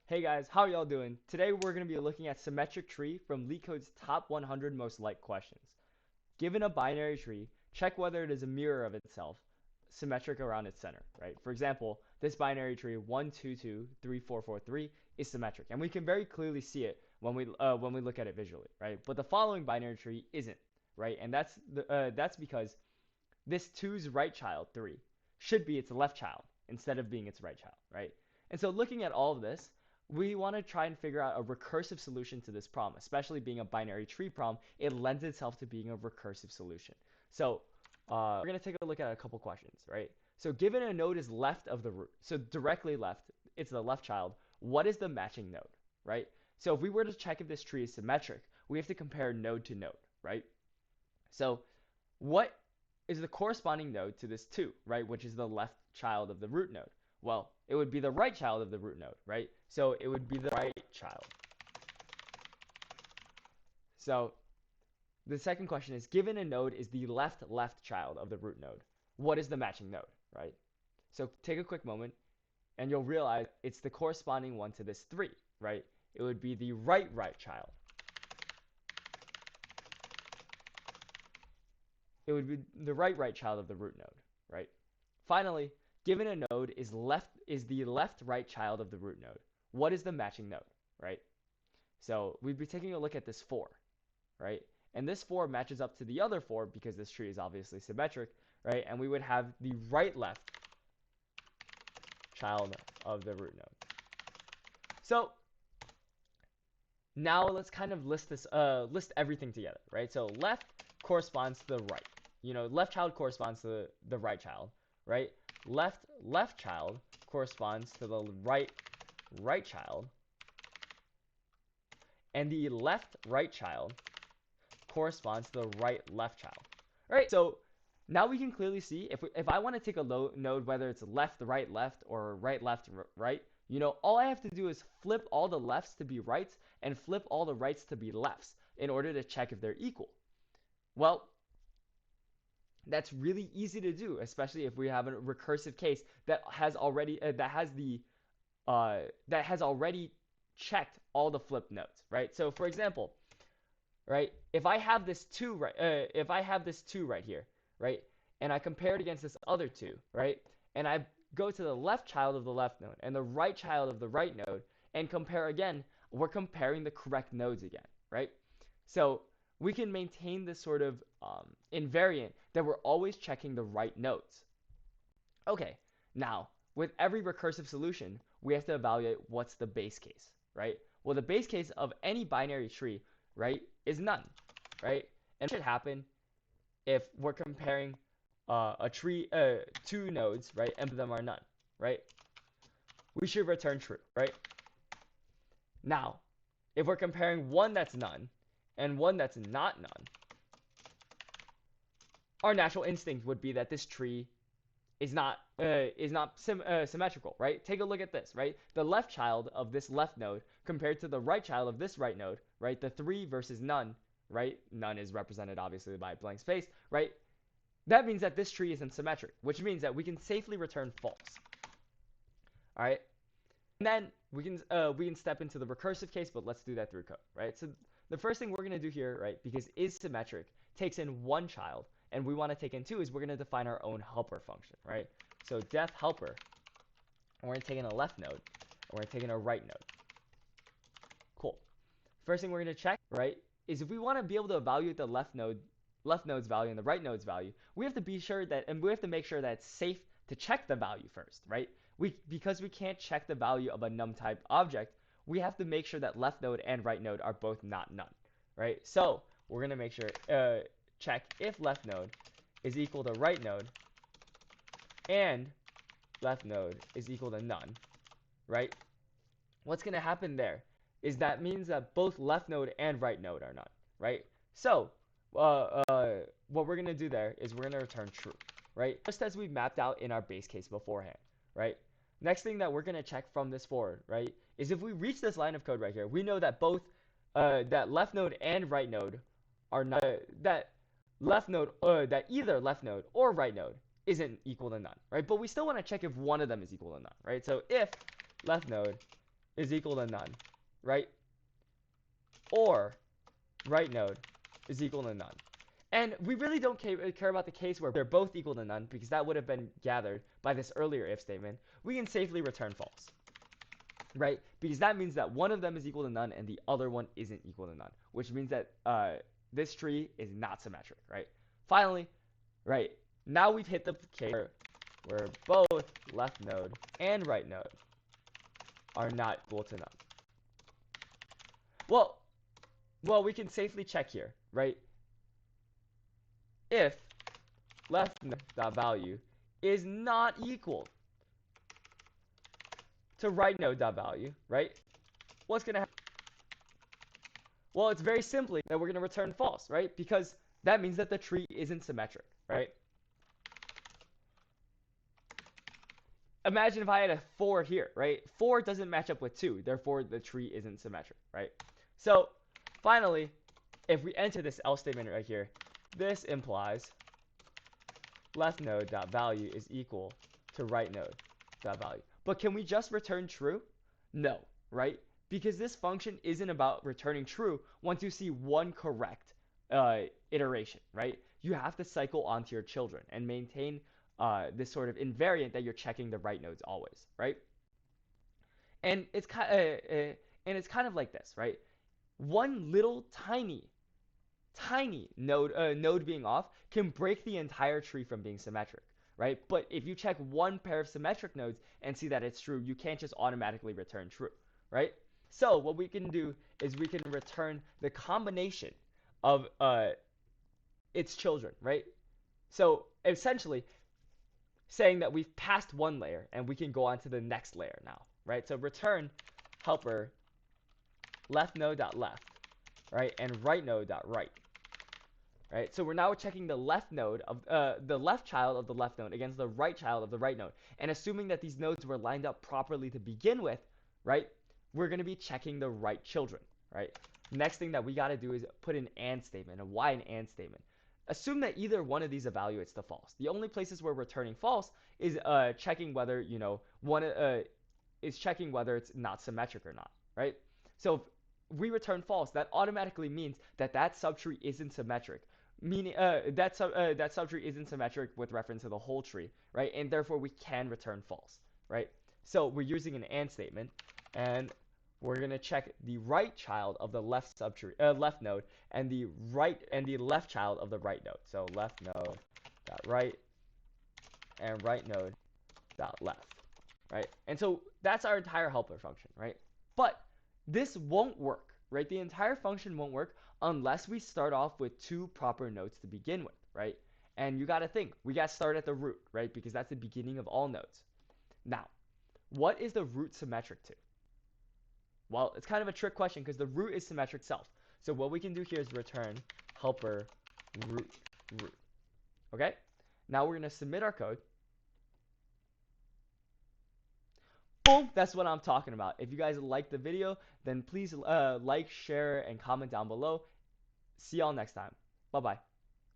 Hey guys, how y'all doing? Today we're going to be looking at symmetric tree from LeetCode's top 100 most liked questions. Given a binary tree, check whether it is a mirror of itself, symmetric around its center, right? For example, this binary tree 1, 2, 2, 3, 4, 4, 3 is symmetric, and we can very clearly see it when we look at it visually, right? But the following binary tree isn't, right? And that's because this 2's right child, 3, should be its left child instead of being its right child, right? And so looking at all of this, we want to try and figure out a recursive solution to this problem, especially being a binary tree problem. It lends itself to being a recursive solution. So we're going to take a look at a couple questions, right? So given a node is left of the root, so directly left, it's the left child, what is the matching node, right? So if we were to check if this tree is symmetric, we have to compare node to node, right? So what is the corresponding node to this 2, right, which is the left child of the root node? Well, it would be the right child of the root node, right? So it would be the right child. So the second question is, given a node is the left child of the root node, what is the matching node, right? So take a quick moment and you'll realize it's the corresponding one to this 3, right? It would be the right child. It would be the right child of the root node, right? Finally, given a node is the left right child of the root node, what is the matching node, right? So we'd be taking a look at this 4, right? And this 4 matches up to the other 4 because this tree is obviously symmetric, right? And we would have the right left child of the root node. So now let's kind of list everything together, right? So left corresponds to the right. Left child corresponds to the right child, right? Left child corresponds to the right child, and the left right child corresponds to the right left child. All right, so now we can clearly see if I want to take a node, whether it's left left or right left right, all I have to do is flip all the lefts to be rights and flip all the rights to be lefts in order to check if they're equal. Well, that's really easy to do, especially if we have a recursive case that has already checked all the flip nodes, right? So for example, right, if I have this 2 right here, right, and I compare it against this other 2, right, and I go to the left child of the left node and the right child of the right node and compare again, we're comparing the correct nodes again, right? So we can maintain this sort of invariant that we're always checking the right nodes. Okay, now with every recursive solution, we have to evaluate what's the base case, right? Well, the base case of any binary tree, right, is none, right? And what should happen if we're comparing a tree, 2 nodes, right, and them are none, right? We should return true, right? Now, if we're comparing one that's none and one that's not none, our natural instinct would be that this tree is not symmetrical, right? Take a look at this, right? The left child of this left node compared to the right child of this right node, right? The 3 versus none, right? None is represented obviously by a blank space, right? That means that this tree isn't symmetric, which means that we can safely return false. All right, and then we can step into the recursive case, but let's do that through code, right? So the first thing we're gonna do here, right, because is symmetric takes in 1 child, and we want to take in 2, is we're gonna define our own helper function, right? So def helper, and we're gonna take in a left node, and we're gonna take in a right node. Cool. First thing we're gonna check, right, is if we want to be able to evaluate the left node's value and the right node's value, we have to be sure that, and we have to make sure that it's safe to check the value first, right? Because we can't check the value of a num type object, we have to make sure that left node and right node are both not none, right? So we're gonna make sure check if left node is equal to right node and left node is equal to none, right? What's gonna happen there is that means that both left node and right node are none, right? So what we're gonna do there is we're gonna return true, right? Just as we mapped out in our base case beforehand, right? Next thing that we're gonna check from this forward, right, is if we reach this line of code right here, we know that both that left node and right node are not that either left node or right node isn't equal to none, right? But we still want to check if one of them is equal to none, right? So if left node is equal to none, right? Or right node is equal to none. And we really don't care about the case where they're both equal to none, because that would have been gathered by this earlier if statement. We can safely return false, right? Because that means that one of them is equal to none and the other one isn't equal to none, which means that this tree is not symmetric, right? Finally, right, now we've hit the case where both left node and right node are not equal to none. Well, we can safely check here, right? If left node value is not equal to right node value, right? What's gonna happen? Well, it's very simply that we're gonna return false, right? Because that means that the tree isn't symmetric, right? Imagine if I had a 4 here, right? 4 doesn't match up with 2, therefore the tree isn't symmetric, right? So finally, if we enter this else statement right here, this implies left node dot value is equal to right node dot value. But can we just return true? No, right? Because this function isn't about returning true once you see one correct iteration, right? You have to cycle onto your children and maintain this sort of invariant that you're checking the right nodes always, right? And it's kind of like this, right? One little tiny node being off can break the entire tree from being symmetric, right? But if you check one pair of symmetric nodes and see that it's true, you can't just automatically return true, right? So what we can do is we can return the combination of its children, right? So essentially saying that we've passed one layer and we can go on to the next layer now, right? So return helper left node dot left, right, and right node dot right. Right, so we're now checking the left node of the left child of the left node against the right child of the right node, and assuming that these nodes were lined up properly to begin with, right, we're going to be checking the right children, right? Next thing that we got to do is put an AND statement. And why an AND statement? Assume that either one of these evaluates the false. The only places where returning false is checking whether one is checking whether it's not symmetric or not, right? So if we return false, that automatically means that that subtree isn't symmetric, meaning that subtree isn't symmetric with reference to the whole tree, right? And therefore we can return false, right? So we're using an AND statement, and we're gonna check the right child of the left left node, and the left child of the right node. So left node dot right and right node dot left, right? And so that's our entire helper function, right? But this won't work, right? The entire function won't work unless we start off with two proper nodes to begin with, right? And you got to think, we got to start at the root, right? Because that's the beginning of all nodes. Now, what is the root symmetric to? Well, it's kind of a trick question because the root is symmetric self. So what we can do here is return helper root. Okay? Now we're going to submit our code. Boom, that's what I'm talking about. If you guys liked the video, then please like, share, and comment down below. See y'all next time. Bye-bye.